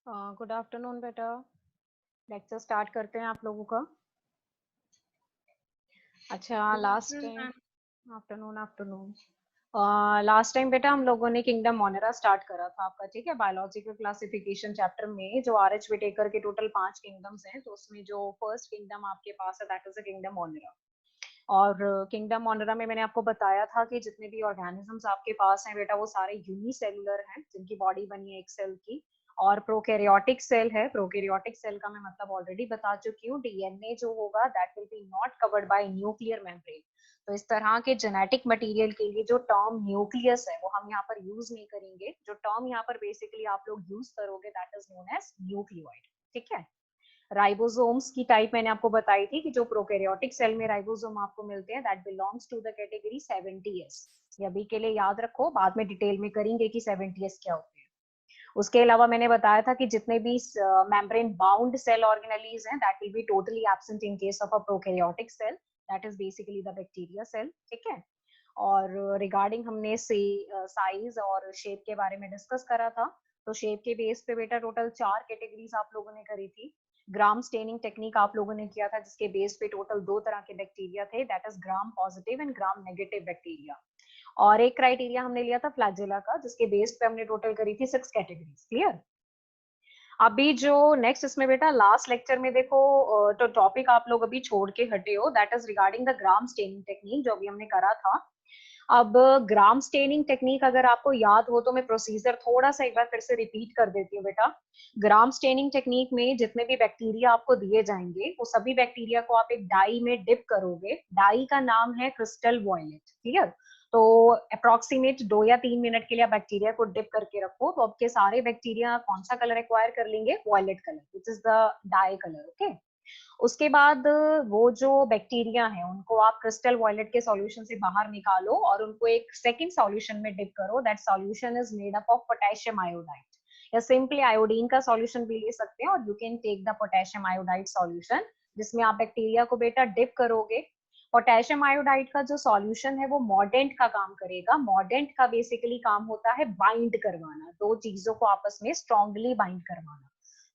Good afternoon बेटा। Lecture start करते हैं आप लोगों का। अच्छा, good last afternoon ma'am. Time afternoon afternoon last time बेटा हम लोगों ने किंगडम मोनेरा स्टार्ट करा था आपका, ठीक है। बायोलॉजिकल क्लासिफिकेशन चैप्टर में जो आर एच विटेकर के टोटल 5 किंगडम्स हैं, तो उसमें जो फर्स्ट किंगडम आपके पास है that is the kingdom Monera. और किंगडम मोनेरा में मैंने आपको बताया था कि जितने भी ऑर्गेनिजम्स आपके पास हैं बेटा वो सारे यूनिसेलुलर हैं, जिनकी बॉडी बनी है एक सेल की। और प्रोकैरियोटिक सेल है। प्रोकैरियोटिक सेल का मैं मतलब ऑलरेडी बता चुकी हूँ। डीएनए जो होगा that will B not covered by nuclear membrane. तो इस तरह के जेनेटिक मटेरियल के लिए जो टर्म न्यूक्लियस है वो हम यहाँ पर यूज नहीं करेंगे। जो टर्म यहाँ पर बेसिकली आप लोग यूज करोगे that is known as nucleoid, ठीक है। राइबोसोम्स की टाइप मैंने आपको बताई थी कि जो प्रोकैरियोटिक सेल में राइबोसोम आपको मिलते हैं that belongs to the category 70s। ये अभी के लिए याद रखो, बाद में डिटेल में करेंगे कि 70s क्या होते हैं। उसके अलावा मैंने बताया था कि जितने भी मेम्ब्रेन बाउंड सेल ऑर्गेनेलीज हैं that will be totally absent in case of a prokaryotic cell, that is basically the bacteria cell, ठीक है। और रिगार्डिंग हमने साइज और शेप के बारे में डिस्कस करा था। तो शेप के बेस पे बेटा टोटल 4 कैटेगरीज आप लोगों ने करी थी। ग्राम स्टेनिंग टेक्निक आप लोगों ने किया था जिसके बेस पे टोटल 2 तरह के बैक्टीरिया थे, that is gram positive and gram negative bacteria. और एक क्राइटेरिया हमने लिया था फ्लैजेला का जिसके बेस पे हमने टोटल करी थी 6 कैटेगरीज। क्लियर। अभी जो नेक्स्ट इसमें बेटा लास्ट लेक्चर में देखो, तो टॉपिक आप लोग अभी छोड़ के हटे हो, that is regarding the gram staining technique जो अभी हमने करा था। अब ग्राम स्टेनिंग टेक्निक अगर आपको याद हो तो मैं प्रोसीजर थोड़ा सा एक बार फिर से रिपीट कर देती हूँ बेटा। ग्राम स्टेनिंग टेक्निक में जितने भी बैक्टीरिया आपको दिए जाएंगे वो सभी बैक्टीरिया को आप एक डाई में डिप करोगे। डाई का नाम है क्रिस्टल वॉयलेट, क्लियर। तो अप्रोक्सीमेट 2 या 3 मिनट के लिए आप बैक्टीरिया को डिप करके रखो, तो आपके सारे बैक्टीरिया कौन सा कलर एक्वायर कर लेंगे? Violet colour, which is the dye colour, okay. उसके बाद वो जो बैक्टीरिया है उनको आप क्रिस्टल वॉयलेट के सॉल्यूशन से बाहर निकालो और उनको एक सेकंड सॉल्यूशन में डिप करो। That solution is made up of potassium iodide, या सिंपली आयोडीन का सॉल्यूशन भी ले सकते हैं, और you can take the potassium iodide solution जिसमें आप बैक्टीरिया को बेटा डिप करोगे। पोटेशियम आयोडाइड का जो सॉल्यूशन है वो मॉर्डेंट का काम करेगा। मॉर्डेंट का बेसिकली काम होता है बाइंड करवाना, दो चीजों को आपस में स्ट्रांगली बाइंड करवाना।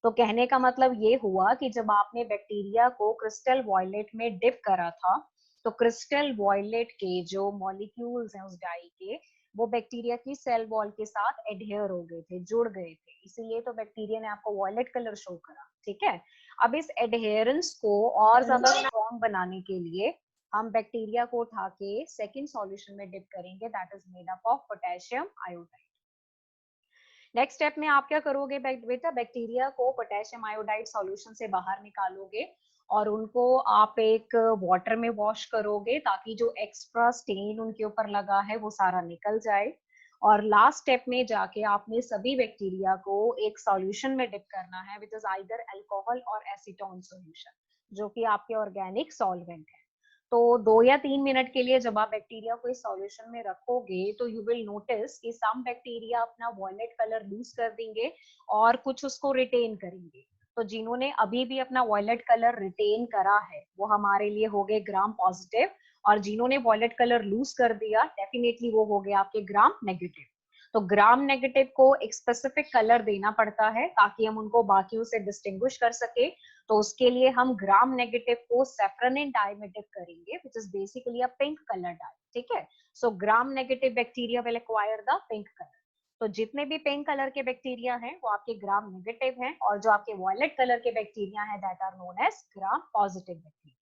तो कहने का मतलब ये हुआ कि जब आपने बैक्टीरिया को क्रिस्टल वॉयलेट में डिप करा था तो क्रिस्टल वॉयलेट के जो मॉलिक्यूल्स हैं उस डाई के, वो बैक्टीरिया की सेल वॉल के साथ एडहेयर हो गए थे, जुड़ गए थे, इसीलिए तो बैक्टीरिया ने आपको वॉयलेट कलर शो करा, ठीक है। अब इस एडहेरेंस को और ज्यादा स्ट्रॉन्ग बनाने के लिए हम बैक्टीरिया को उठा के सेकेंड सॉल्यूशन में डिप करेंगे, that is made up of potassium iodide. Next step में आप क्या करोगे बेटा? बैक्टीरिया को पोटेशियम आयोडाइड सॉल्यूशन से बाहर निकालोगे और उनको आप एक वाटर में वॉश करोगे ताकि जो एक्स्ट्रा स्टेन उनके ऊपर लगा है वो सारा निकल जाए। और लास्ट स्टेप में जाके आपने सभी बैक्टीरिया को एक सॉल्यूशन में डिप करना है विच इज आइदर अल्कोहल और एसीटोन सॉल्यूशन, जो कि आपके ऑर्गेनिक सॉल्वेंट है। तो 2 या 3 मिनट के लिए जब आप बैक्टीरिया को इस सॉल्यूशन में रखोगे तो यू विल नोटिस कि सम बैक्टीरिया अपना वॉयलेट कलर लूज कर देंगे और कुछ उसको रिटेन करेंगे। तो जिन्होंने अभी भी अपना वॉयलेट कलर रिटेन करा है वो हमारे लिए हो गए ग्राम पॉजिटिव, और जिन्होंने वॉयलेट कलर लूज कर दिया डेफिनेटली वो हो गए आपके ग्राम नेगेटिव। तो ग्राम नेगेटिव को एक स्पेसिफिक कलर देना पड़ता है ताकि हम उनको बाकियों से डिस्टिंग्विश कर सके। तो उसके लिए हम ग्राम नेगेटिव को सेफ्रोनिन डाई में डिप करेंगे which is basically a pink colour dye, ठीक है। So gram negative bacteria will acquire the pink colour. तो जितने भी पिंक कलर के बैक्टीरिया हैं वो आपके ग्राम नेगेटिव हैं, और जो आपके वॉयलेट कलर के बैक्टीरिया हैं that are known as gram positive bacteria.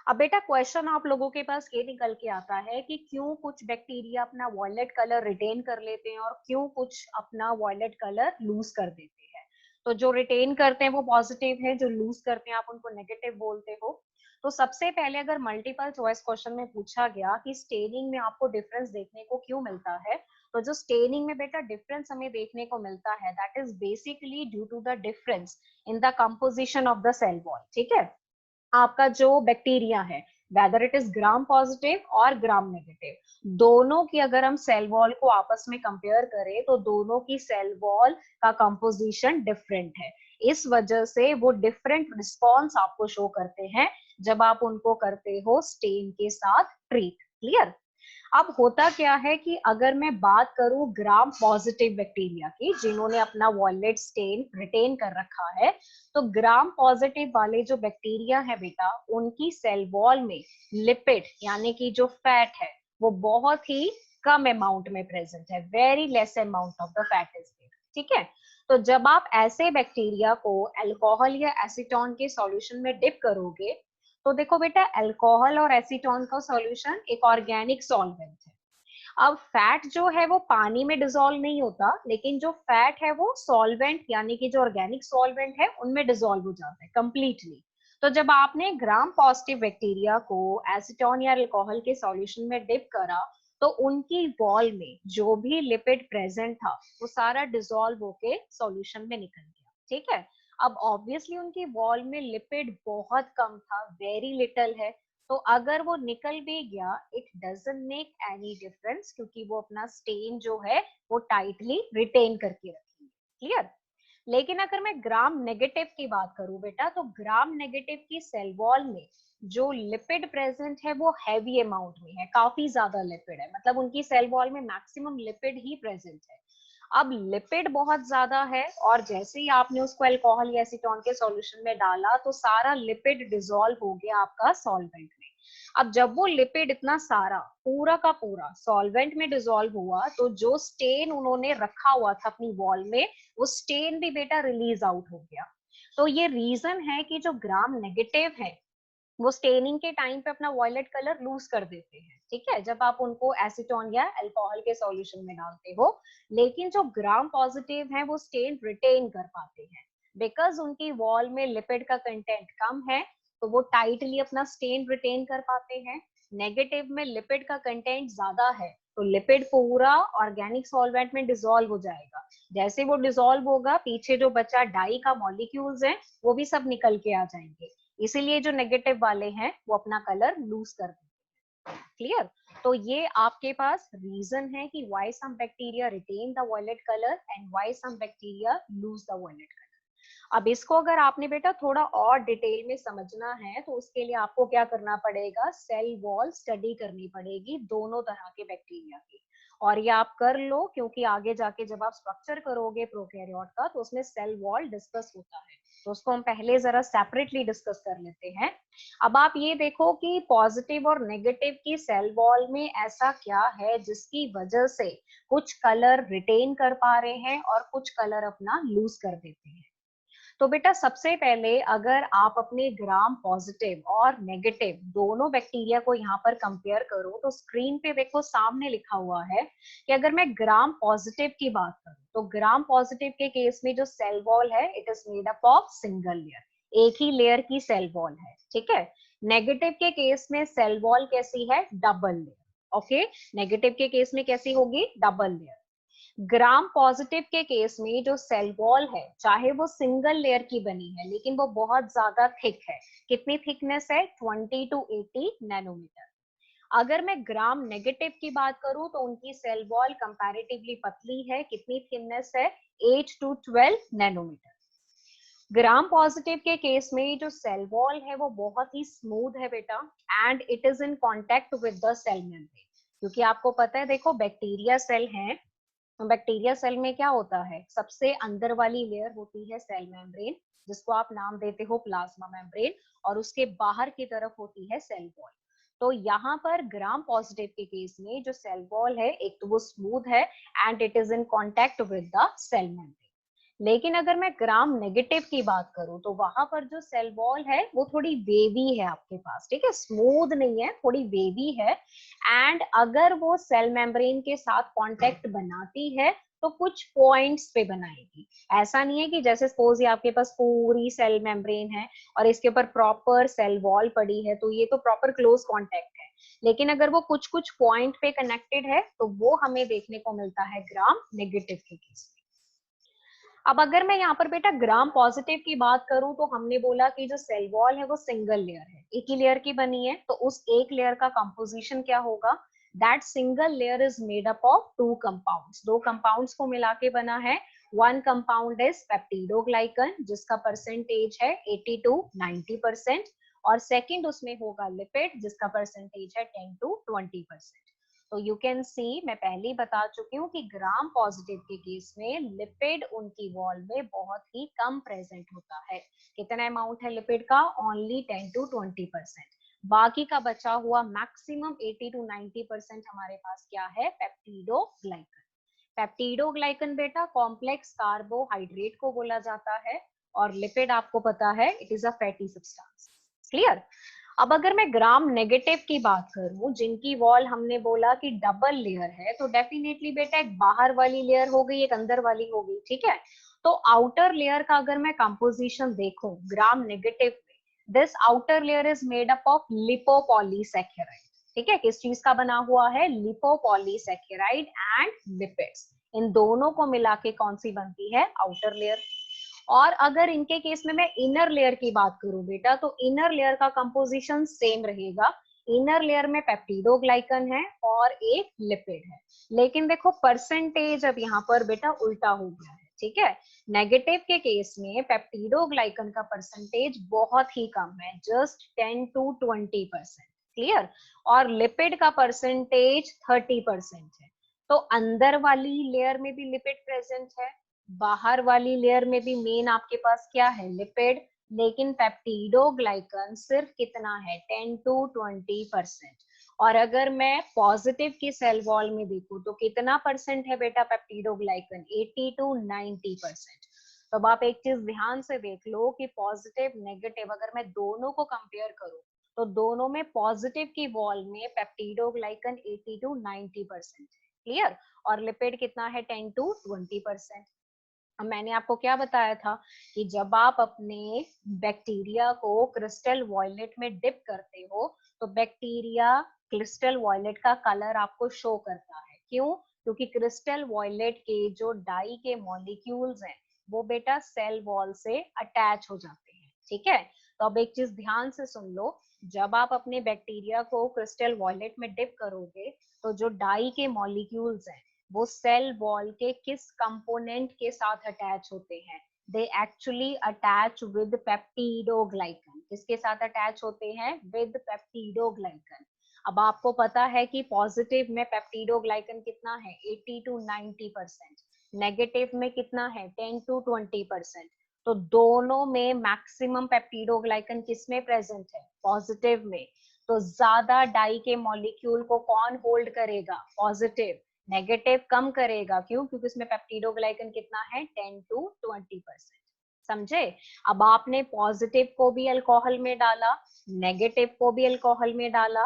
अब बेटा क्वेश्चन आप लोगों के पास ये निकल के आता है कि क्यों कुछ बैक्टीरिया अपना वॉयलेट कलर रिटेन कर लेते हैं और क्यों कुछ अपना वॉयलेट कलर लूज कर देते हैं। तो जो रिटेन करते हैं वो पॉजिटिव है, जो लूज करते हैं आप उनको नेगेटिव बोलते हो। तो सबसे पहले अगर मल्टीपल चॉइस क्वेश्चन में पूछा गया कि स्टेनिंग में आपको डिफरेंस देखने को क्यों मिलता है, तो जो स्टेनिंग में बेटा डिफरेंस हमें देखने को मिलता है that is basically due to the difference in the composition of the cell wall, ठीक है। आपका जो बैक्टीरिया है whether it is gram positive और ग्राम नेगेटिव, दोनों की अगर हम सेल वॉल को आपस में कंपेयर करें तो दोनों की सेल वॉल का कंपोजिशन डिफरेंट है। इस वजह से वो डिफरेंट रिस्पॉन्स आपको शो करते हैं जब आप उनको करते हो स्टेन के साथ ट्रीट। क्लियर। अब होता क्या है कि अगर मैं बात करूं ग्राम पॉजिटिव बैक्टीरिया की, जिन्होंने अपना वॉयलेट स्टेन रिटेन कर रखा है, तो ग्राम पॉजिटिव वाले जो बैक्टीरिया है बेटा, उनकी सेल वॉल में लिपिड यानी कि जो फैट है वो बहुत ही कम अमाउंट में प्रेजेंट है, very less amount of the fat is there, ठीक है। तो जब आप ऐसे बैक्टीरिया को अल्कोहल या एसीटोन के सॉल्यूशन में डिप करोगे, तो देखो बेटा, अल्कोहल और एसीटोन का सॉल्यूशन एक ऑर्गेनिक सॉल्वेंट है। अब फैट जो है वो पानी में डिसॉल्व नहीं होता, लेकिन जो फैट है वो सॉल्वेंट यानी कि जो ऑर्गेनिक सॉल्वेंट है उनमें डिसॉल्व हो जाता है कंप्लीटली। तो जब आपने ग्राम पॉजिटिव बैक्टीरिया को एसीटोन या अल्कोहल के सॉल्यूशन में डिप करा, तो उनकी वॉल में जो भी लिपिड प्रेजेंट था वो सारा डिसॉल्व होके सॉल्यूशन में निकल गया, ठीक है। अब ऑब्वियसली उनकी वॉल में लिपिड बहुत कम था, वेरी लिटल है, तो अगर वो निकल भी गया, it doesn't make any difference, क्योंकि वो अपना स्टेन जो है वो टाइटली रिटेन करके रखेंगे, क्लियर। लेकिन अगर मैं ग्राम नेगेटिव की बात करूं बेटा, तो ग्राम नेगेटिव की सेल वॉल में जो लिपिड प्रेजेंट है वो हैवी अमाउंट में है, काफी ज्यादा लिपिड है, मतलब उनकी सेल वॉल में मैक्सिमम लिपिड ही प्रेजेंट है। अब लिपिड बहुत ज्यादा है, और जैसे ही आपने उसको अल्कोहल या एसीटोन के सॉल्यूशन में डाला, तो सारा लिपिड डिसॉल्व हो गया आपका सॉल्वेंट में। अब जब वो लिपिड इतना सारा पूरा का पूरा सॉल्वेंट में डिसॉल्व हुआ, तो जो स्टेन उन्होंने रखा हुआ था अपनी वॉल में, वो स्टेन भी बेटा रिलीज आउट हो गया। तो ये रीजन है कि जो ग्राम नेगेटिव है वो स्टेनिंग के टाइम पे अपना वॉयलेट कलर लूज कर देते हैं, ठीक है, जब आप उनको एसीटोन या अल्कोहल के सॉल्यूशन में डालते हो। लेकिन जो ग्राम पॉजिटिव है वो स्टेन रिटेन कर पाते हैं, बिकॉज उनकी वॉल में लिपिड का कंटेंट कम है, तो वो टाइटली अपना स्टेन रिटेन कर पाते हैं। नेगेटिव में लिपिड का कंटेंट ज्यादा है, तो लिपिड पूरा ऑर्गेनिक सॉल्वेंट में डिसॉल्व हो जाएगा। जैसे वो डिसॉल्व होगा, पीछे जो बचा डाई का मॉलिक्यूल्स है वो भी सब निकल के आ जाएंगे, इसीलिए जो नेगेटिव वाले हैं वो अपना कलर लूज कर देते हैं, क्लियर। तो ये आपके पास रीजन है कि why some bacteria retain the violet colour and why some bacteria lose the violet colour. अब इसको अगर आपने बेटा थोड़ा और डिटेल में समझना है, तो उसके लिए आपको क्या करना पड़ेगा, सेल वॉल स्टडी करनी पड़ेगी दोनों तरह के बैक्टीरिया की। और ये आप कर लो, क्योंकि आगे जाके जब आप स्ट्रक्चर करोगे प्रोकैरियोट का, तो उसमें सेल वॉल डिस्कस होता है, तो उसको हम पहले जरा सेपरेटली डिस्कस कर लेते हैं। अब आप ये देखो कि पॉजिटिव और नेगेटिव की सेल वॉल में ऐसा क्या है जिसकी वजह से कुछ कलर रिटेन कर पा रहे हैं और कुछ कलर अपना लूज कर देते हैं। तो बेटा सबसे पहले अगर आप अपने ग्राम पॉजिटिव और नेगेटिव दोनों बैक्टीरिया को यहाँ पर कंपेयर करो, तो स्क्रीन पे देखो सामने लिखा हुआ है कि अगर मैं ग्राम पॉजिटिव की बात करूं, तो ग्राम पॉजिटिव के केस में जो सेल वॉल है it is made up of single layer, एक ही लेयर की सेल वॉल है, ठीक है। नेगेटिव के केस में सेल वॉल कैसी है, डबल लेयर, ओके। नेगेटिव के केस में कैसी होगी, डबल लेयर। ग्राम पॉजिटिव के केस में जो सेल वॉल है, चाहे वो सिंगल लेयर की बनी है, लेकिन वो बहुत ज्यादा थिक है। कितनी थिकनेस है, 20 टू 80 नैनोमीटर। अगर मैं ग्राम नेगेटिव की बात करूं, तो उनकी सेल वॉल कंपैरेटिवली पतली है, कितनी थिकनेस है, 8 टू 12 नैनोमीटर। ग्राम पॉजिटिव के केस में जो सेल वॉल है वो बहुत ही स्मूथ है बेटा, and it is in contact with the cell membrane. क्योंकि आपको पता है, देखो बैक्टीरिया सेल हैं, बैक्टीरिया सेल में क्या होता है, सबसे अंदर वाली लेयर होती है सेल मेम्ब्रेन, जिसको आप नाम देते हो प्लाज्मा मेम्ब्रेन, और उसके बाहर की तरफ होती है सेल वॉल। तो यहाँ पर ग्राम पॉजिटिव के केस में जो सेल वॉल है, एक तो वो स्मूथ है and it is in contact with the cell membrane. लेकिन अगर मैं ग्राम नेगेटिव की बात करूं, तो वहां पर जो सेल वॉल है वो थोड़ी वेवी है आपके पास, ठीक है, स्मूथ नहीं है, थोड़ी वेवी है। एंड अगर वो सेल मेम्ब्रेन के साथ कांटेक्ट बनाती है, तो कुछ पॉइंट्स पे बनाएगी। ऐसा नहीं है कि जैसे सपोज ये आपके पास पूरी सेल मेम्ब्रेन है और इसके ऊपर प्रॉपर सेल वॉल पड़ी है, तो ये तो प्रॉपर क्लोज कांटेक्ट है। लेकिन अगर वो कुछ कुछ पॉइंट पे कनेक्टेड है, तो वो हमें देखने को मिलता है ग्राम नेगेटिव के केस में। अब अगर मैं यहाँ पर बेटा ग्राम पॉजिटिव की बात करूं, तो हमने बोला कि जो सेल वॉल है वो सिंगल लेयर है, एक ही लेयर की बनी है, तो उस एक लेयर का कंपोजिशन क्या होगा, that single layer is made up of two compounds, दो कंपाउंड्स को मिला के बना है। वन कंपाउंड इज पेप्टिडोग्लाइकन, जिसका परसेंटेज है 80 टू 90%, और सेकेंड उसमें होगा लिपिड, जिसका परसेंटेज है 10 टू 20%। तो यू कैन सी, मैं पहले ही बता चुकी हूँ कि ग्राम पॉजिटिव के केस में लिपिड उनकी वॉल में बहुत ही कम प्रेजेंट होता है। कितना अमाउंट है लिपिड का? Only 10 to 20%। बाकी का बचा हुआ मैक्सिमम 80 to 90% हमारे पास क्या है? पेप्टिडोग्लाइकन। पेप्टिडोग्लाइकन बेटा कॉम्प्लेक्स कार्बोहाइड्रेट को बोला जाता है, और लिपिड आपको पता है it is a fatty substance. Clear? अब अगर मैं ग्राम नेगेटिव की बात करूं, जिनकी वॉल हमने बोला कि डबल लेयर है, तो डेफिनेटली बेटा एक बाहर वाली लेयर हो गई, एक अंदर वाली हो गई, ठीक है। तो आउटर लेयर का अगर मैं कंपोजिशन देखूं ग्राम नेगेटिव में, this outer layer is made up of lipopolysaccharide. ठीक है, किस चीज का बना हुआ है? लिपोपॉलीसैकेराइड एंड लिपिड्स। इन दोनों को मिला के कौन सी बनती है? Outer layer. और अगर इनके केस में मैं इनर लेयर की बात करूं बेटा, तो इनर लेयर का कंपोजिशन सेम रहेगा। इनर लेयर में पेप्टिडोग्लाइकन है और एक लिपिड है, लेकिन देखो परसेंटेज अब यहाँ पर बेटा उल्टा हो गया है। ठीक है, नेगेटिव के केस में पेप्टिडोग्लाइकन का परसेंटेज बहुत ही कम है, जस्ट 10 to 20%। क्लियर? और लिपिड का परसेंटेज 30% है। तो अंदर वाली लेयर में भी लिपिड प्रेजेंट है, बाहर वाली लेयर में भी मेन आपके पास क्या है? लिपिड। लेकिन पेप्टिडोग्लाइकन सिर्फ कितना है? 10 to 20%। और अगर मैं पॉजिटिव की सेल वॉल में देखूं तो कितना परसेंट है बेटा पेप्टिडोग्लाइकन? 80 to 90%। तो अब आप एक चीज ध्यान से देख लो कि पॉजिटिव नेगेटिव अगर मैं दोनों को कंपेयर करूं, तो दोनों में पॉजिटिव की वॉल में पेप्टिडोग्लाइकन 80 to 90% है। क्लियर? और लिपिड कितना है? 10 to 20%। अब मैंने आपको क्या बताया था कि जब आप अपने बैक्टीरिया को क्रिस्टल वॉयलेट में डिप करते हो, तो बैक्टीरिया क्रिस्टल वॉयलेट का कलर आपको शो करता है। क्यों? क्योंकि क्रिस्टल वॉयलेट के जो डाई के मॉलिक्यूल्स हैं वो बेटा सेल वॉल से अटैच हो जाते हैं। ठीक है, तो अब एक चीज ध्यान से सुन लो, जब आप अपने बैक्टीरिया को क्रिस्टल वॉयलेट में डिप करोगे, तो जो डाई के मॉलिक्यूल्स हैं वो सेल वॉल के किस कंपोनेंट के साथ अटैच होते हैं? They actually attach with peptidoglycan. किसके साथ अटैच होते हैं? With peptidoglycan. अब आपको पता है कि पॉजिटिव में पेप्टिडोग्लाइकन कितना है? 80 to 90%। नेगेटिव में कितना है? 10 to 20%। तो दोनों में मैक्सिमम पेप्टिडोग्लाइकन किसमें प्रेजेंट है? पॉजिटिव में। तो ज्यादा डाई के मॉलिक्यूल को कौन होल्ड करेगा? पॉजिटिव। नेगेटिव कम करेगा। क्यों? क्योंकि इसमें पेप्टिडोग्लाइकन कितना है? 10 to 20%। समझे? अब आपने पॉजिटिव को भी अल्कोहल में डाला, नेगेटिव को भी अल्कोहल में डाला,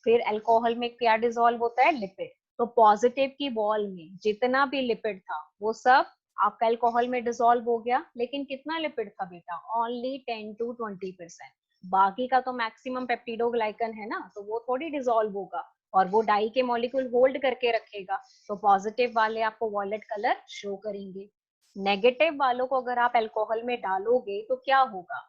फिर अल्कोहल में क्या डिसॉल्व होता है? लिपिड। तो पॉजिटिव की वॉल में जितना भी लिपिड था वो सब आपका अल्कोहल में डिसॉल्व हो गया, लेकिन कितना लिपिड था बेटा? Only 10 to 20%। बाकी का तो मैक्सिमम पेप्टिडोग्लाइकन है ना, तो वो थोड़ी डिसॉल्व होगा, और वो डाई के मॉलिक्यूल होल्ड करके रखेगा। तो पॉजिटिव वाले आपको वॉयलेट कलर शो करेंगे। नेगेटिव वालों को अगर आप अल्कोहल में डालोगे तो क्या होगा?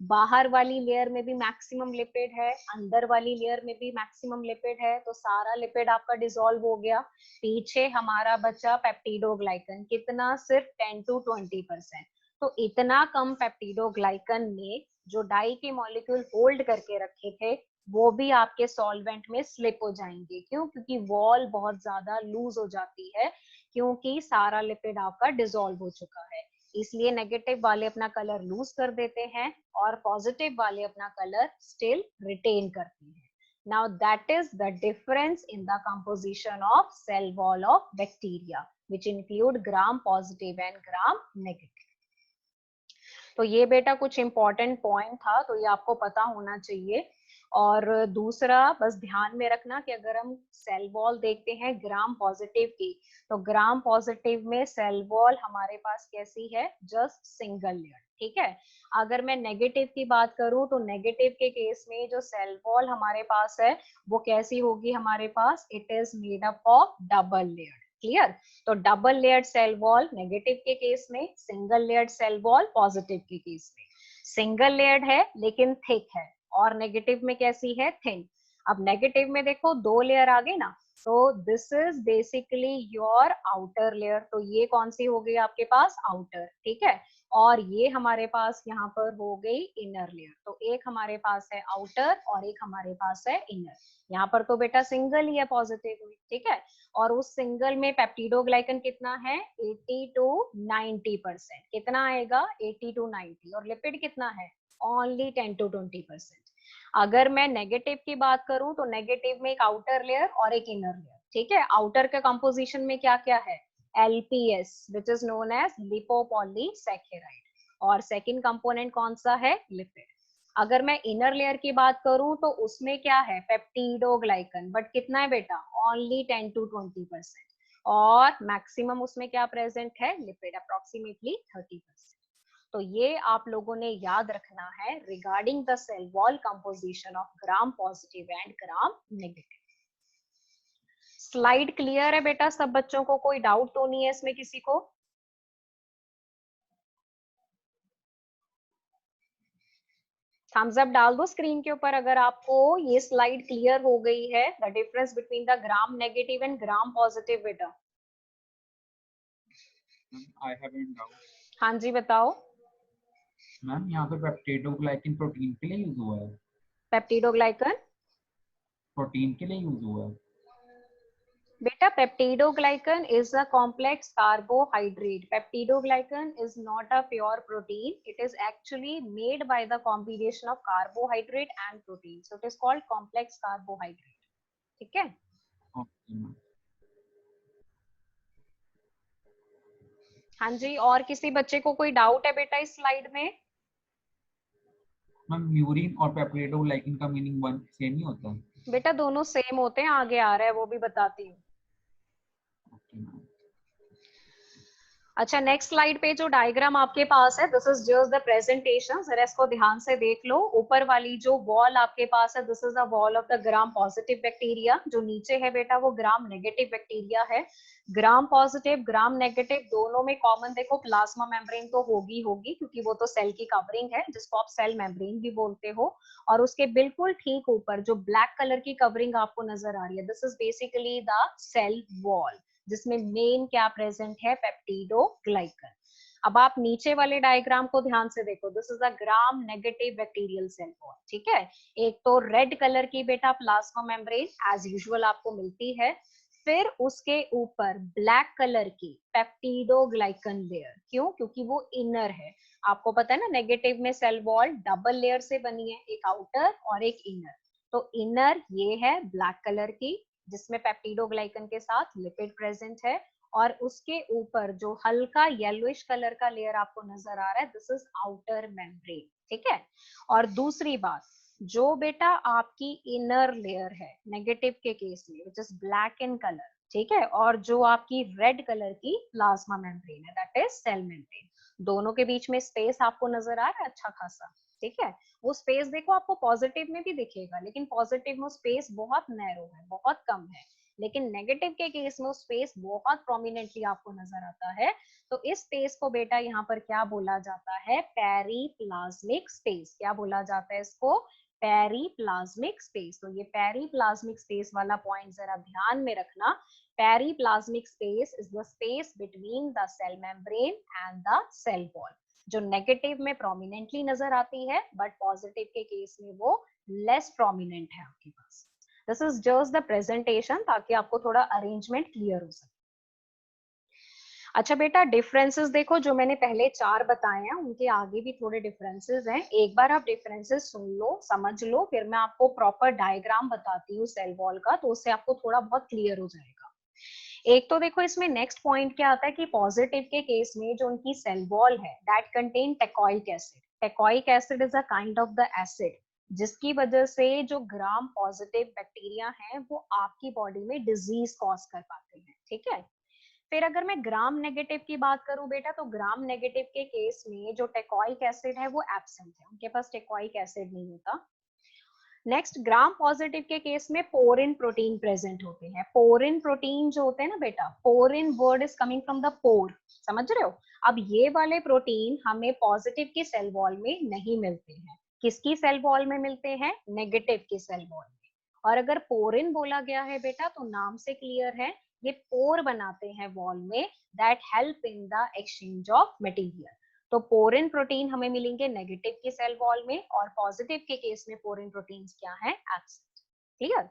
बाहर वाली लेयर में भी मैक्सिमम लिपिड है, अंदर वाली लेयर में भी मैक्सिमम लिपिड है, तो सारा लिपिड आपका डिसॉल्व हो गया। पीछे हमारा बचा पेप्टिडोग्लाइकन, कितना? सिर्फ 10 to 20%। तो इतना कम पेप्टिडोग्लाइकन ने जो डाई के मॉलिक्यूल होल्ड करके रखे थे वो भी आपके सॉल्वेंट में स्लिप हो जाएंगे। क्यों? क्योंकि वॉल बहुत ज्यादा लूज हो जाती है, क्योंकि सारा लिपिड आपका डिसॉल्व हो चुका है। इसलिए नेगेटिव वाले अपना कलर लूज कर देते हैं और पॉजिटिव वाले अपना कलर स्टिल रिटेन करते हैं। Now that is the difference in the composition of cell wall of bacteria which include gram positive and gram negative। तो ये बेटा कुछ इंपॉर्टेंट पॉइंट था, तो ये आपको पता होना चाहिए। और दूसरा बस ध्यान में रखना कि अगर हम सेल वॉल देखते हैं ग्राम पॉजिटिव की, तो ग्राम पॉजिटिव में सेल वॉल हमारे पास कैसी है? Just single layer. ठीक है, अगर मैं नेगेटिव की बात करूं तो नेगेटिव के केस में जो सेल वॉल हमारे पास है वो कैसी होगी हमारे पास? It is made up of double layer. Clear? तो double layered cell wall negative के केस में, single layered cell wall positive के केस में। सिंगल लेयर्ड है लेकिन थिक है, और नेगेटिव में कैसी है? थिन। अब नेगेटिव में देखो दो लेयर आ गए ना, तो this is basically your outer layer. तो ये कौन सी हो गई आपके पास, आउटर, ठीक है। और ये हमारे पास यहाँ पर हो गई इनर लेयर। तो एक हमारे पास है आउटर और एक हमारे पास है इनर। यहाँ पर तो बेटा सिंगल ही है पॉजिटिव में, ठीक है। और उस सिंगल में पेप्टिडोग्लाइकन कितना है, 80 to 90%। कितना आएगा, 80 to 90। और लिपिड कितना है, ओनली 10 to 20%। अगर मैं नेगेटिव की बात करूं तो नेगेटिव में एक आउटर लेयर और एक इनर लेयर, ठीक है। आउटर के कंपोजिशन में क्या क्या है, LPS which is known as lipopolysaccharide. और सेकंड कंपोनेंट कौन सा है, लिपिड। अगर मैं इनर लेयर की बात करूं तो उसमें क्या है, पेप्टिडोग्लाइकन, बट कितना है बेटा, ओनली 10 to 20%। और मैक्सिमम उसमें क्या प्रेजेंट है, लिपिड, अप्रोक्सीमेटली 30%। तो ये आप लोगों ने याद रखना है regarding the cell wall composition of gram positive and gram negative. Slide clear है बेटा सब बच्चों को, कोई डाउट तो नहीं है इसमें किसी को। थम्स अप डाल दो स्क्रीन के ऊपर अगर आपको ये स्लाइड क्लियर हो गई है, the difference between the gram negative and gram positive बेटा। I have an doubt. हाँ जी बताओ। मैम यहाँ पे पेप्टिडोग्लाइकन प्रोटीन के लिए यूज हुआ है। पेप्टिडोग्लाइकन प्रोटीन के लिए यूज हुआ है। बेटा peptidoglycan is a complex carbohydrate. Peptidoglycan is not a pure protein. It is actually made by the combination of carbohydrate and protein. So it is called complex carbohydrate. ठीक है। Okay ma'am. हाँ जी, और किसी बच्चे को कोई डाउट है बेटा इस स्लाइड में। मैम म्यूरिन और पेप्टिडोग्लाइकन का मीनिंग वन सेम ही होता है। बेटा दोनों सेम होते हैं, आगे आ रहा है वो भी बताती हूँ। Okay ma'am. अच्छा नेक्स्ट स्लाइड पे जो डायग्राम आपके पास है, this is just the presentation, जरा इसको ध्यान से देख लो। ऊपर वाली जो वॉल आपके पास है, this is the wall of the gram positive bacteria. जो नीचे है बेटा वो ग्राम नेगेटिव बैक्टीरिया है। ग्राम पॉजिटिव ग्राम नेगेटिव दोनों में कॉमन देखो प्लाज्मा मेम्ब्रेन तो होगी होगी, क्योंकि वो तो सेल की कवरिंग है जिसको आप सेल मेम्ब्रेन भी बोलते हो। और उसके बिल्कुल ठीक ऊपर जो ब्लैक कलर की कवरिंग आपको नजर आ रही है, this is basically the cell wall, जिसमें मेन क्या प्रेजेंट है, पेप्टिडोग्लाइकन। अब आप नीचे वाले डायग्राम को ध्यान से देखो, this is a gram negative bacterial cell wall, ठीक है। एक तो रेड कलर की बेटा प्लाज्मा मेम्ब्रेन एज यूजुअल आपको मिलती है, फिर उसके ऊपर ब्लैक कलर की पेप्टिडोग्लाइकन लेयर। क्यों, क्योंकि वो इनर है। आपको पता है ना नेगेटिव में सेल वॉल डबल लेयर से बनी है, एक आउटर और एक इनर। तो इनर ये है ब्लैक कलर की, जिसमें पेप्टिडोग्लाइकन के साथ लिपिड प्रेजेंट है। और उसके ऊपर जो हल्का येलोइश कलर का लेयर आपको नजर आ रहा है, दिस इज आउटर मेम्ब्रेन, ठीक है। और दूसरी बात, जो बेटा आपकी इनर लेयर है नेगेटिव के केस में, which is black in colour, ठीक है, और जो आपकी रेड कलर की प्लाज्मा मेम्ब्रेन है, दैट इज सेल मेम्ब्रेन, दोनों के बीच में स्पेस आपको नजर आ रहा है अच्छा खासा, ठीक है। वो स्पेस देखो आपको पॉजिटिव में भी दिखेगा, लेकिन पॉजिटिव में स्पेस बहुत नैरो है, बहुत कम है। लेकिन नेगेटिव के केस में स्पेस बहुत प्रोमिनेंटली आपको नजर आता है। तो इस स्पेस को बेटा यहाँ पर क्या बोला जाता है, पेरीप्लाज्मिक स्पेस। क्या बोला जाता है इसको, पेरीप्लाज्मिक स्पेस। तो ये पेरीप्लाज्मिक स्पेस वाला पॉइंट जरा ध्यान में रखना। Periplasmic space is the space between the cell membrane and the cell wall, जो नेगेटिव में प्रोमिनेंटली नजर आती है, बट पॉजिटिव के केस में वो लेस प्रोमिनेंट है आपके पास। This is just the presentation, ताकि आपको थोड़ा अरेंजमेंट क्लियर हो सके। अच्छा बेटा डिफरेंसेस देखो, जो मैंने पहले 4 बताए हैं उनके आगे भी थोड़े डिफरेंसेस हैं। एक बार आप डिफरेंसेस सुन लो, समझ लो, फिर मैं आपको प्रॉपर डायग्राम बताती हूँ सेल वॉल का, तो उससे आपको थोड़ा बहुत क्लियर हो जाएगा। एक तो देखो इसमें नेक्स्ट पॉइंट क्या आता है कि पॉजिटिव के केस में जो उनकी सेल वॉल है, that contain teichoic acid. Teichoic acid is a kind of the acid जिसकी वजह से जो ग्राम पॉजिटिव बैक्टीरिया हैं वो आपकी बॉडी में डिजीज कॉज कर पाते हैं, ठीक है। फिर अगर मैं ग्राम नेगेटिव की बात करूं बेटा, तो ग्राम नेगेटिव के केस में जो टेकोइक एसिड है वो एब्सेंट है, उनके पास टेकोइक एसिड नहीं होता। नेक्स्ट ग्राम पॉजिटिव के केस में पोरिन प्रोटीन प्रेजेंट होते हैं। पोरिन प्रोटीन जो होते हैं ना बेटा, porin word is coming from the pore, समझ रहे हो। अब ये वाले प्रोटीन हमें पॉजिटिव की सेल वॉल में नहीं मिलते हैं, किसकी सेल वॉल में मिलते हैं, नेगेटिव की सेल वॉल में। और अगर पोरिन बोला गया है बेटा तो नाम से क्लियर है, ये पोर बनाते हैं वॉल में that help in the exchange of material. तो पोरिन प्रोटीन हमें मिलेंगे नेगेटिव की सेल वॉल में, और पॉजिटिव के केस में पोरिन प्रोटीन्स क्या है, absent. Clear.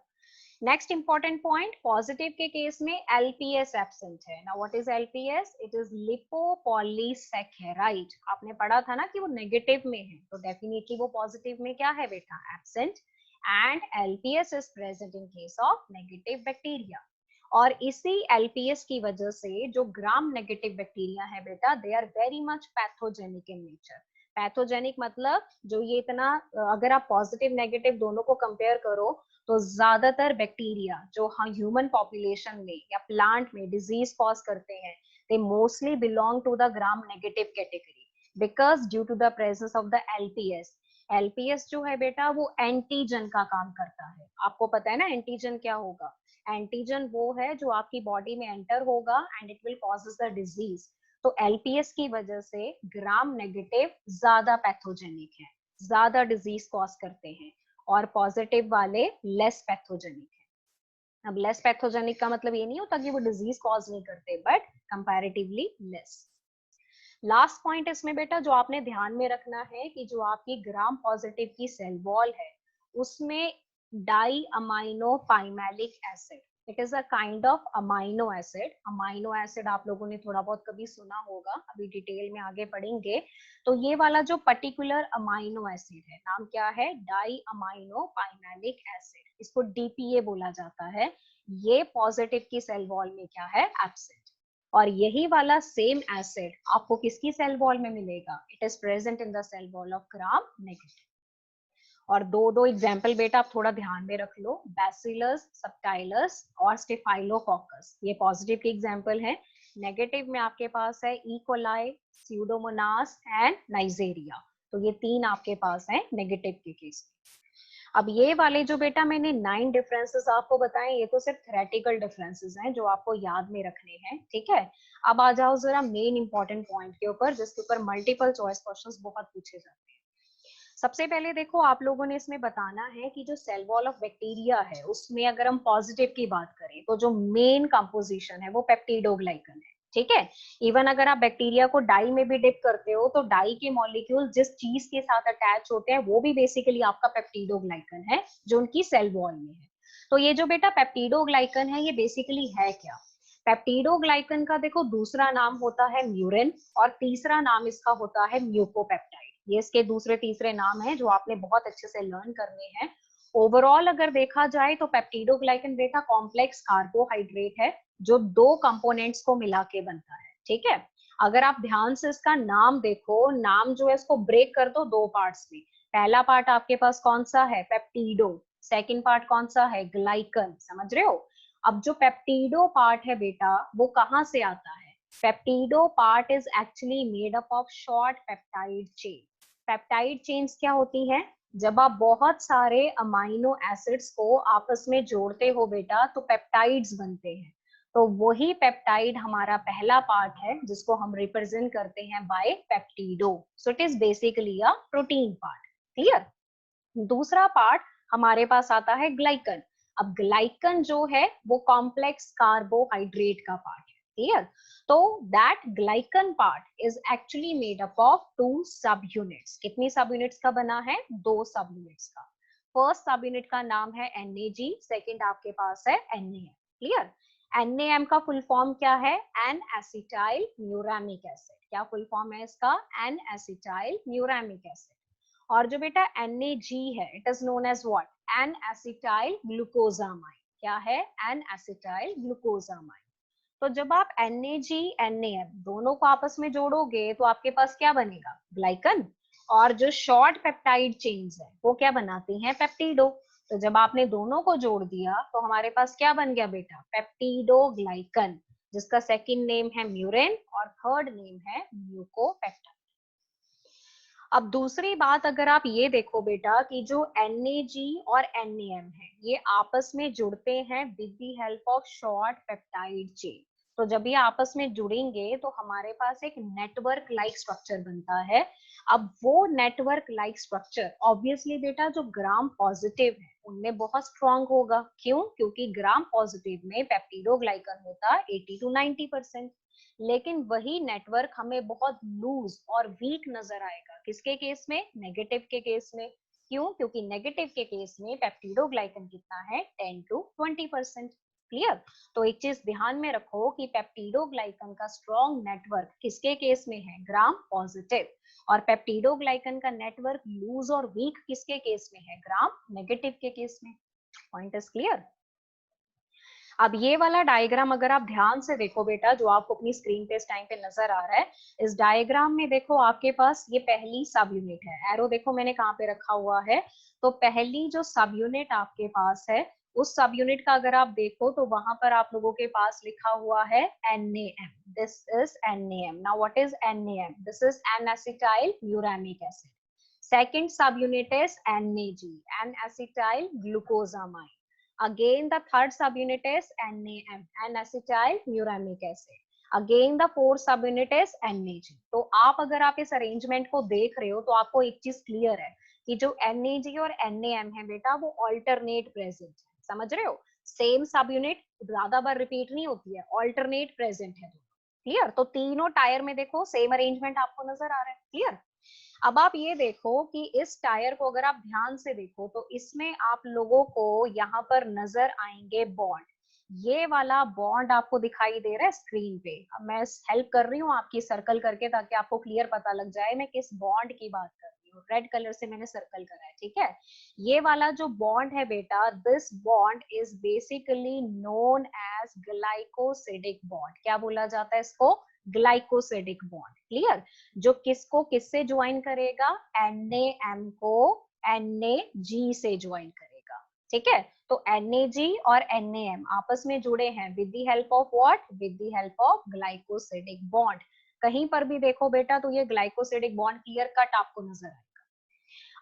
Next important point, positive के केस में एलपीएस एब्सेंट है। Now what is LPS? It is lipopolysaccharide. आपने पढ़ा था ना कि वो नेगेटिव में है, तो डेफिनेटली वो पॉजिटिव में क्या है बेटा, absent. And LPS is present in case of negative bacteria. और इसी एलपीएस की वजह से जो ग्राम नेगेटिव बैक्टीरिया है बेटा, they are very much pathogenic in nature. Pathogenic मतलब जो ये इतना, अगर आप पॉजिटिव नेगेटिव दोनों को कंपेयर करो तो ज्यादातर बैक्टीरिया जो ह्यूमन पॉपुलेशन में या प्लांट में डिजीज कॉज करते हैं, they mostly belong to the gram negative category because due to the presence of the LPS. LPS जो है बेटा वो एंटीजन का काम करता है। आपको पता है ना एंटीजन क्या होगा? एंटीजन वो है जो आपकी बॉडी में एंटर होगा and it will causes the disease. तो एलपीएस की वजह से ग्राम नेगेटिव ज्यादा पैथोजेनिक है, ज्यादा डिजीज कॉज करते हैं, और पॉजिटिव वाले लेस पैथोजेनिक है। अब लेस पैथोजेनिक का मतलब ये नहीं होता कि वो डिजीज कॉज नहीं करते, but comparatively less. Last point इसमें बेटा जो आपने ध्यान में रखना है कि जो आपकी ग्राम पॉजिटिव की सेल वॉल है उसमें diaminopimelic acid, it is a kind of amino acid. Amino acid आप लोगों ने थोड़ा बहुत कभी सुना होगा, अभी डिटेल में आगे पढ़ेंगे। तो ये वाला जो पर्टिकुलर अमाइनो एसिड है, नाम क्या है, डाई अमाइनो पाइमेलिक एसिड, इसको डीपीए बोला जाता है। ये पॉजिटिव की सेल वॉल में क्या है, एब्सेंट। और यही वाला सेम एसिड आपको किसकी सेल वॉल में मिलेगा, it is present in the cell wall of gram negative. और दो दो एग्जाम्पल बेटा आप थोड़ा ध्यान में रख लो, बैसिलस सबटाइलस और स्टेफाइलोकोकस, ये पॉजिटिव के एग्जाम्पल है। नेगेटिव में आपके पास है इकोलाई, स्यूडोमोनास एंड नाइजेरिया। तो ये तीन आपके पास है नेगेटिव के केस में। अब ये वाले जो बेटा मैंने 9 डिफरेंसेस आपको बताए, ये तो सिर्फ थ्योरेटिकल डिफरेंसेस हैं जो आपको याद में रखने हैं, ठीक है। अब आ जाओ जरा मेन इंपॉर्टेंट पॉइंट के ऊपर, जिसके ऊपर मल्टीपल चॉइस क्वेश्चंस बहुत पूछे जाते हैं। सबसे पहले देखो आप लोगों ने इसमें बताना है कि जो सेल वॉल ऑफ बैक्टीरिया है उसमें अगर हम पॉजिटिव की बात करें तो जो मेन कंपोजिशन है वो पेप्टिडोग्लाइकन है, ठीक है। इवन अगर आप बैक्टीरिया को डाई में भी डिप करते हो तो डाई के मॉलिक्यूल जिस चीज के साथ अटैच होते हैं वो भी बेसिकली आपका पेप्टिडोग्लाइकन है जो उनकी सेल वॉल में है। तो ये जो बेटा पेप्टिडोग्लाइकन है ये बेसिकली है क्या? पेप्टिडोग्लाइकन का देखो दूसरा नाम होता है म्यूरिन, और तीसरा नाम इसका होता है म्यूकोपेप्टाइड। ये इसके दूसरे तीसरे नाम हैं जो आपने बहुत अच्छे से लर्न करने हैं। ओवरऑल अगर देखा जाए तो पेप्टिडोग्लाइकन बेटा कॉम्प्लेक्स कार्बोहाइड्रेट है जो दो कंपोनेंट्स को मिला के बनता है, ठीक है। अगर आप ध्यान से इसका नाम देखो, नाम जो है इसको ब्रेक कर दो दो पार्ट्स में। पहला पार्ट आपके पास कौन सा है, पेप्टिडो। सेकंड पार्ट कौन सा है, ग्लाइकन। समझ रहे हो? अब जो पेप्टिडो पार्ट है बेटा वो कहाँ से आता है? Peptido part is actually made up of short peptide chain. Peptide chains क्या होती हैं? जब आप बहुत सारे अमाइनो एसिड्स को आपस में जोड़ते हो बेटा तो पेप्टाइड्स बनते हैं। तो वही पेप्टाइड हमारा पहला पार्ट है जिसको हम रिप्रेजेंट करते हैं by peptido. So it is basically a protein part. Clear? दूसरा पार्ट हमारे पास आता है ग्लाइकन। अब ग्लाइकन जो है वो कॉम्प्लेक्स कार्बोहाइड्रेट का पार्ट है। क्लियर? तो that glycan part is actually made up of 2 सब यूनिट्स। कितनी सब यूनिट्स का बना है? 2 सब यूनिट्स का। फर्स्ट सब यूनिट का नाम है NAG, सेकंड आपके पास है NAM। क्लियर? NAM का फुल फॉर्म क्या है? N acetyl neuraminic acid. क्या फुल फॉर्म है इसका? N acetyl neuraminic acid. और जो बेटा NAG है it is known as what? N acetyl glucosamine. क्या है? N acetyl glucosamine. तो जब आप NAG NAM दोनों को आपस में जोड़ोगे तो आपके पास क्या बनेगा? ग्लाइकन। और जो शॉर्ट पेप्टाइड चेन्स है वो क्या बनाती हैं? पेप्टिडो। तो जब आपने दोनों को जोड़ दिया तो हमारे पास क्या बन गया बेटा? पेप्टिडोग्लाइकन, जिसका सेकंड नेम है म्यूरिन और थर्ड नेम है म्यूकोपेप्टाइड। अब दूसरी बात अगर आप ये देखो बेटा कि जो NAG और NAM है ये आपस में जुड़ते हैं with the help of short peptide chain. तो जब ये आपस में जुड़ेंगे तो हमारे पास एक नेटवर्क लाइक स्ट्रक्चर बनता है। अब वो नेटवर्क लाइक स्ट्रक्चर ऑब्वियसली बेटा जो ग्राम पॉजिटिव है उनमें बहुत स्ट्रांग होगा। क्यों? क्योंकि ग्राम पॉजिटिव में पेप्टिडोग्लाइकन होता 80 to 90%। लेकिन वही नेटवर्क हमें बहुत लूज और वीक नजर आएगा किसके केस में? नेगेटिव के केस में। क्यों? क्योंकि नेगेटिव के केस में पेप्टिडोग्लाइकन कितना है? 10 to 20%। क्लियर? तो एक चीज ध्यान में रखो कि पेप्टिडोग्लाइकन का स्ट्रॉन्ग नेटवर्क किसके केस में है? ग्राम पॉजिटिव। और पेप्टिडोग्लाइकन का नेटवर्क लूज और वीक किसके केस में है? ग्राम नेगेटिव के केस में। Point is clear? अब ये वाला डायग्राम अगर आप ध्यान से देखो बेटा जो आपको अपनी स्क्रीन पे इस टाइम पे नजर आ रहा है, इस डायग्राम में देखो आपके पास ये पहली सब यूनिट है। एरो देखो मैंने कहाँ पे रखा हुआ है। तो पहली जो सब यूनिट आपके पास है उस सब यूनिट का अगर आप देखो तो वहां पर आप लोगों के पास लिखा हुआ है NaM। This is NaM। Now what is NaM? This is N-acetyl uramic acid। Second सब unit is NaG, N-acetyl glucosamine। Again, the third subunit is NaM, N-acetyl uramic acid. Again, the fourth subunit is NaG. तो आप अगर आप इस arrangement को देख रहे हो तो आपको एक चीज क्लियर है कि जो NaG और NaM है बेटा वो ऑल्टरनेट प्रेजेंट है। समझ रहे हो? सेम सब यूनिट ज्यादा बार रिपीट नहीं होती है, ऑल्टरनेट प्रेजेंट है। क्लियर? तो तीनों टायर में देखो सेम अरेंजमेंट आपको नजर आ रहा है। क्लियर? अब आप ये देखो कि इस टायर को अगर आप ध्यान से देखो तो इसमें आप लोगों को यहाँ पर नजर आएंगे बॉन्ड। ये वाला बॉन्ड आपको दिखाई दे रहा है स्क्रीन पे। अब मैं हेल्प कर रही हूँ आपकी सर्कल करके ताकि आपको क्लियर पता लग जाए मैं किस बॉन्ड की बात कर रही हूँ। रेड कलर से मैंने सर्कल करा है, ठीक है? ये वाला जो बॉन्ड है बेटा, this bond is basically known as glycosidic bond. क्या बोला जाता है इसको? Glycosidic bond. क्लियर? जो किसको किससे ज्वाइन करेगा? NaM को NaG से ज्वाइन करेगा। ठीक है? तो NaG और NaM आपस में जुड़े हैं with the help of what? With the help of glycosidic bond. कहीं पर भी देखो बेटा तो ये ग्लाइकोसिडिक बॉन्ड क्लियर कट आपको नजर आएगा।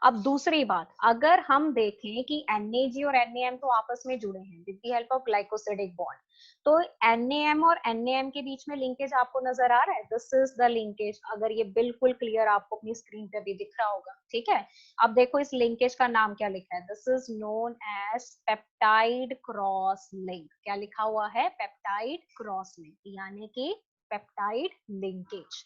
अब दूसरी बात, अगर हम देखें कि NaG और NaM तो आपस में जुड़े हैं with the help of glycosidic bond, तो NaM और NaM के बीच में लिंकेज आपको नजर आ रहा है? This is the linkage. अगर ये बिल्कुल क्लियर आपको अपनी स्क्रीन पे भी दिख रहा होगा, ठीक है? अब देखो इस लिंकेज का नाम क्या लिखा है? This is known as peptide cross link. क्या लिखा हुआ है? पेप्टाइड क्रॉस लिंक, यानी कि पेप्टाइड लिंकेज।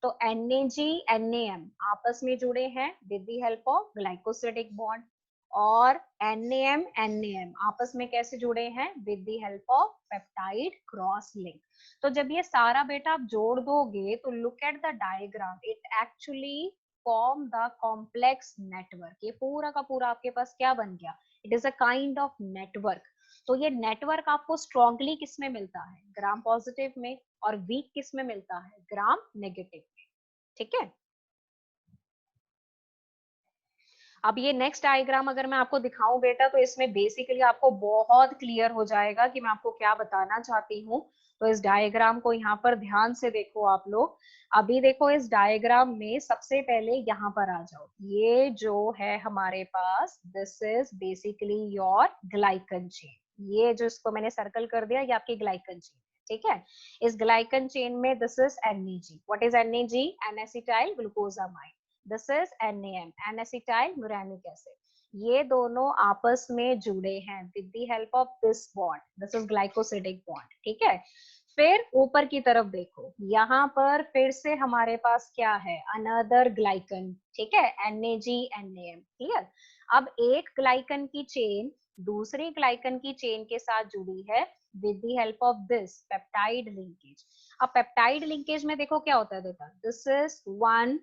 तो NaG NaM आपस में जुड़े हैं with the help of glycosidic bond, और NaM NaM आपस में कैसे जुड़े हैं? With the help of peptide cross link. तो जब ये सारा बेटा आप जोड़ दोगे तो look at the diagram, it actually form the complex network. ये पूरा का पूरा आपके पास क्या बन गया? It is a kind of network. तो ये नेटवर्क आपको स्ट्रांगली किस में मिलता है? ग्राम पॉजिटिव में। और वीक किस में मिलता है? ग्राम नेगेटिव में। ठीक है? अब ये नेक्स्ट डायग्राम अगर मैं आपको दिखाऊं बेटा तो इसमें बेसिकली आपको बहुत क्लियर हो जाएगा कि मैं आपको क्या बताना चाहती हूँ। तो इस डायग्राम को यहाँ पर ध्यान से देखो आप लोग। अभी देखो इस डायग्राम में सबसे पहले यहाँ पर आ जाओ। ये जो है हमारे पास, this is basically your glycan chain. ये जो इसको मैंने सर्कल कर दिया ये आपकी ग्लाइकन चेन, ठीक है? इस ग्लाइकन चेन में this is NaG। What is NaG? N-acetyl glucosamine। This is NaM, N-acetyl uramic acid। ये दोनों आपस में जुड़े हैं with the help of this bond. This is glycosidic bond, ठीक है? फिर ऊपर की तरफ देखो, यहाँ पर फिर से हमारे पास क्या है? अनदर ग्लाइकन, ठीक है? NaG NaM। क्लियर? अब एक ग्लाइकन की चेन दूसरी ग्लाइकन की चेन के साथ जुड़ी है with the help of this peptide linkage. अब पेप्टाइड लिंकेज में देखो क्या होता है बेटा, दिस इज 1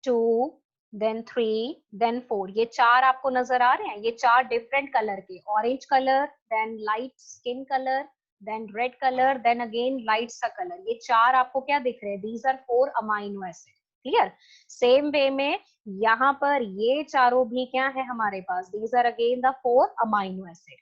2 देन 3 देन 4। ये चार आपको नजर आ रहे हैं? ये चार डिफरेंट कलर के, orange colour, then light skin colour, then red colour, then again light सा कलर। ये चार आपको क्या दिख रहे हैं? These are 4 amino acid. Clear? Same way में यहाँ पर ये चारों भी क्या है हमारे पास? These are again the 4 amino acid.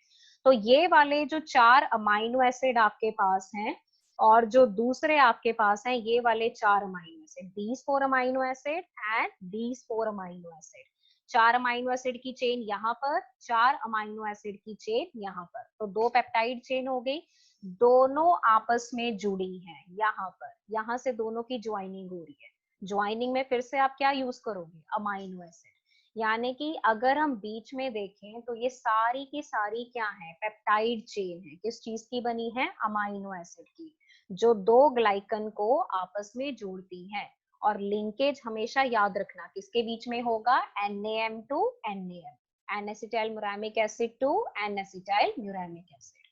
तो ये वाले जो चार अमाइनो एसिड आपके पास हैं और जो दूसरे आपके पास हैं ये वाले चार amino acid, these 4 amino acid and these 4 amino acid. चार अमाइनो एसिड की चेन यहाँ पर, चार अमाइनो एसिड की चेन यहाँ पर, तो दो पेप्टाइड चेन हो गई। दोनों आपस में जुड़ी हैं, यहाँ पर, यहाँ से दोनों की ज्वाइनिंग हो रही है। ज्वाइनिंग में फिर से आप क्या यूज करोगे, अमाइनो एसिड। यानी कि अगर हम बीच में देखें तो ये सारी की सारी क्या है, पेप्टाइड चेन है। किस चीज की बनी है, अमाइनो एसिड की, जो दो ग्लाइकन को आपस में जोड़ती है। और लिंकेज हमेशा याद रखना किसके बीच में होगा, NaM to NaM, N acetyl muramic acid to N acetyl muramic acid.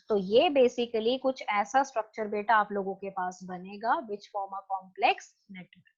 तो ये बेसिकली कुछ ऐसा स्ट्रक्चर बेटा आप लोगों के पास बनेगा which form a complex network.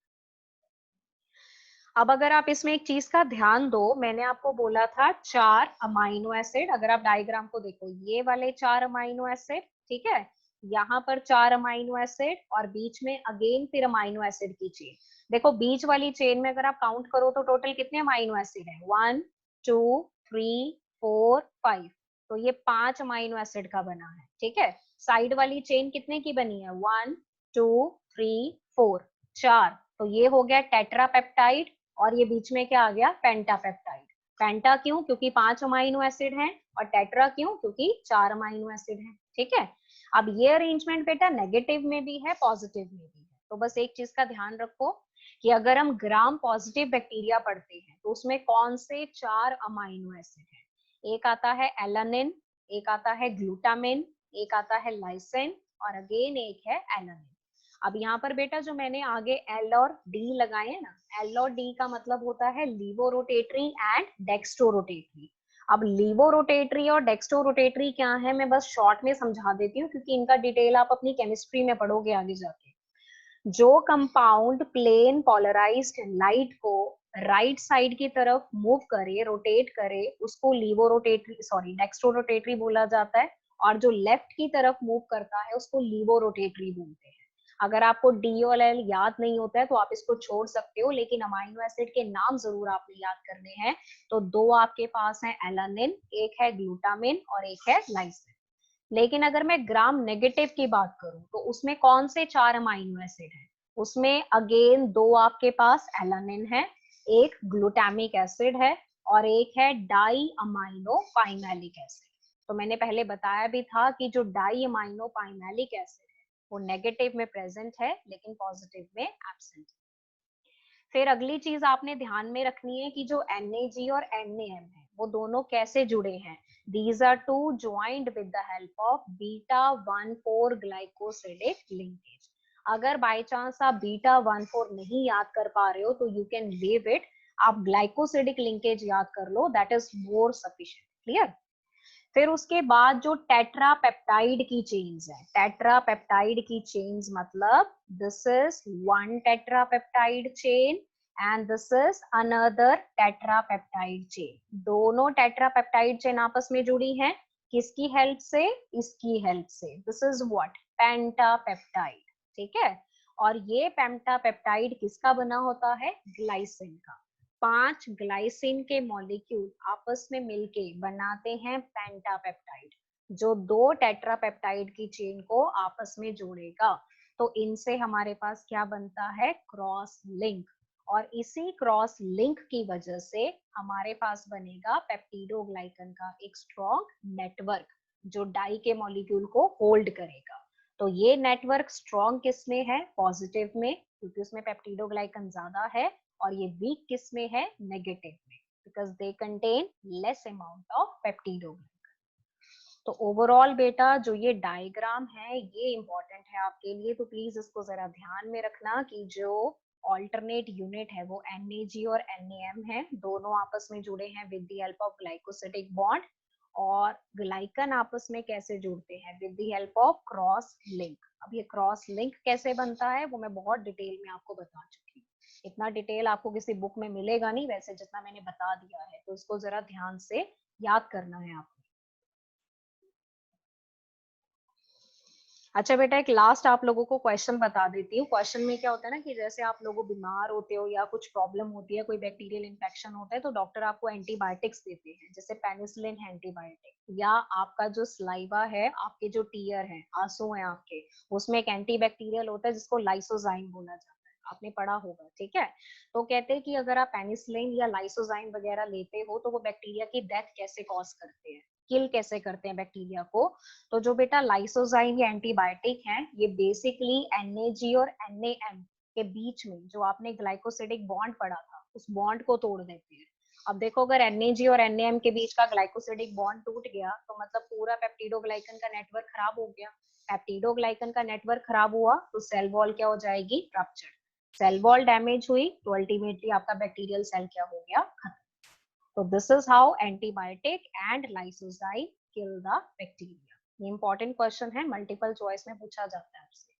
अब अगर आप इसमें एक चीज का ध्यान दो, मैंने आपको बोला था 4 अमाइनो एसिड। अगर आप डायग्राम को देखो, ये वाले 4 अमाइनो एसिड, ठीक है, यहाँ पर 4 अमाइनो एसिड और बीच में अगेन फिर अमाइनो एसिड की चेन। देखो बीच वाली चेन में अगर आप काउंट करो तो टोटल कितने अमाइनो एसिड है, 1 2 3 4 5। तो ये 5 अमाइनो एसिड का बना है, ठीक है। साइड वाली चेन कितने की बनी है, 1 2 3 4, 4। तो ये हो गया टेट्रापेप्टाइड, और ये बीच में क्या आ गया, पेंटापेप्टाइड। पेंटा क्यों, क्योंकि 5 अमाइनो एसिड हैं, और टेट्रा क्यों, क्योंकि 4 अमाइनो एसिड हैं, ठीक है। अब ये अरेंजमेंट बेटा नेगेटिव में भी है, पॉजिटिव में भी है। तो बस एक चीज का ध्यान रखो कि अगर हम ग्राम पॉजिटिव बैक्टीरिया पढ़ते हैं तो उसमें कौन से 4 अमाइनो एसिड हैं, एक आता है एलानिन, एक आता है ग्लूटामिन, एक आता है लाइसिन, और अगेन एक है एलानिन। अब यहाँ पर बेटा जो मैंने आगे एल और डी लगाए हैं ना, एल और डी का मतलब होता है लीवोरोटेटरी एंड डेक्स्ट्रोरोटेटरी। अब लीवोरोटेटरी और डेक्स्ट्रोरोटेटरी क्या है, मैं बस शॉर्ट में समझा देती हूँ, क्योंकि इनका डिटेल आप अपनी केमिस्ट्री में पढ़ोगे आगे जाके। जो कंपाउंड प्लेन पोलराइज्ड लाइट को राइट साइड की तरफ मूव करे, रोटेट करे, उसको लीवोरोटेटरी सॉरी डेक्स्ट्रोरोटेटरी बोला जाता है। और जो लेफ्ट की तरफ मूव करता है उसको लीवोरोटेटरी बोलते हैं। अगर आपको डी और एल याद नहीं होता है तो आप इसको छोड़ सकते हो, लेकिन अमाइनो एसिड के नाम जरूर आपने याद करने हैं। तो दो आपके पास है एलानिन, एक है ग्लूटामिन और एक है लाइसिन। लेकिन अगर मैं ग्राम नेगेटिव की बात करूं तो उसमें कौन से 4 अमाइनो एसिड हैं, उसमें अगेन दो आपके पास एलानिन है, एक ग्लूटामिक एसिड है, और एक है डाई अमाइनो पाइमैलिक एसिड। तो मैंने पहले बताया भी था कि जो डाई अमाइनो पाइमैलिक एसिड है वो नेगेटिव में प्रेजेंट है लेकिन पॉजिटिव में एब्सेंट है। फिर अगली चीज आपने ध्यान में रखनी है कि जो NAG और NaM है वो दोनों कैसे जुड़े हैं। These are two joined with the help of beta-1,4 glycosidic linkage। अगर बाय चांस आप beta-1,4 नहीं याद कर पा रहे हो तो यू कैन लीव इट, आप ग्लाइकोसिडिक लिंकेज याद कर लो, that is more sufficient. Clear. फिर उसके बाद जो टेट्रापेप्टाइड की चेन्स है, टेट्रापेप्टाइड की चेन्स मतलब this is one tetrapeptide chain and this is another tetrapeptide chain. दोनों टेट्रापेप्टाइड चेन आपस में जुड़ी हैं, किसकी हेल्प से, इसकी हेल्प से। दिस इज व्हाट, पेंटापेप्टाइड, ठीक है। और ये पेंटापेप्टाइड किसका बना होता है, ग्लाइसिन का। 5 ग्लाइसिन के मॉलिक्यूल आपस में मिलके बनाते हैं पेंटापेप्टाइड, जो दो टेट्रापेप्टाइड की चेन को आपस में जोड़ेगा। तो इनसे हमारे पास क्या बनता है, क्रॉस लिंक। और इसी क्रॉस लिंक की वजह से हमारे पास बनेगा पेप्टिडोग्लाइकन का एक स्ट्रॉन्ग नेटवर्क, जो डाई के मॉलिक्यूल को होल्ड करेगा। तो ये नेटवर्क स्ट्रॉन्ग किस में है, पॉजिटिव में, क्योंकि उसमें पेप्टिडोग्लाइकन ज्यादा है। और ये वीक किस में है, नेगेटिव में, because they contain less amount of peptidoglycan. तो ओवरऑल बेटा जो ये डायग्राम है ये इंपॉर्टेंट है आपके लिए, तो प्लीज इसको जरा ध्यान में रखना कि जो ऑल्टरनेट यूनिट है वो NAG और NaM है, दोनों आपस में जुड़े हैं with the help of glycosidic bond. और ग्लाइकन आपस में कैसे जुड़ते हैं, with the help of cross link. अब ये क्रॉस लिंक कैसे बनता है वो मैं बहुत डिटेल में आपको बता चुकी हूँ। इतना डिटेल आपको किसी बुक में मिलेगा नहीं वैसे, जितना मैंने बता दिया है, तो इसको जरा ध्यान से याद करना है आपको। अच्छा बेटा एक लास्ट आप लोगों को क्वेश्चन बता देती हूँ। क्वेश्चन में क्या होता है ना कि जैसे आप लोगों बीमार होते हो या कुछ प्रॉब्लम होती है, कोई बैक्टीरियल इन्फेक्शन होता है, तो डॉक्टर आपको एंटीबायोटिक्स देते हैं, जैसे पेनिसिलिन है एंटीबायोटिक, या आपका जो स्लाइवा है, आपके जो टीयर है, आंसू है आपके, उसमें एक एंटीबैक्टीरियल होता है जिसको लाइसोजाइम बोला जाता है, आपने पढ़ा होगा, ठीक है। तो कहते हैं कि अगर आप पेनिसिलिन या लाइसोजाइम वगैरह लेते हो तो वो बैक्टीरिया की डेथ कैसे कॉज करते हैं। किल कैसे करते हैं बैक्टीरिया को, तो जो बेटा लाइसोजाइम या एंटीबायोटिक है, ये बेसिकली NAG और NAM के बीच में जो आपने ग्लाइकोसिडिक बॉन्ड पढ़ा था, उस बॉन्ड को तोड़ देते हैं। अब देखो, अगर NAG और NAM के बीच का ग्लाइकोसिडिक बॉन्ड टूट गया तो मतलब पूरा पेप्टिडोग्लाइकन का नेटवर्क खराब हो गया। पेप्टिडोग्लाइकन का नेटवर्क खराब हुआ तो सेल वॉल क्या हो जाएगी, रप्चर्ड। सेल वॉल डैमेज हुई तो अल्टीमेटली आपका बैक्टीरियल सेल क्या हो गया, खत्म। तो this is how antibiotic and lysozyme kill the bacteria. ये इंपॉर्टेंट क्वेश्चन है, मल्टीपल चॉइस में पूछा जाता है आपसे।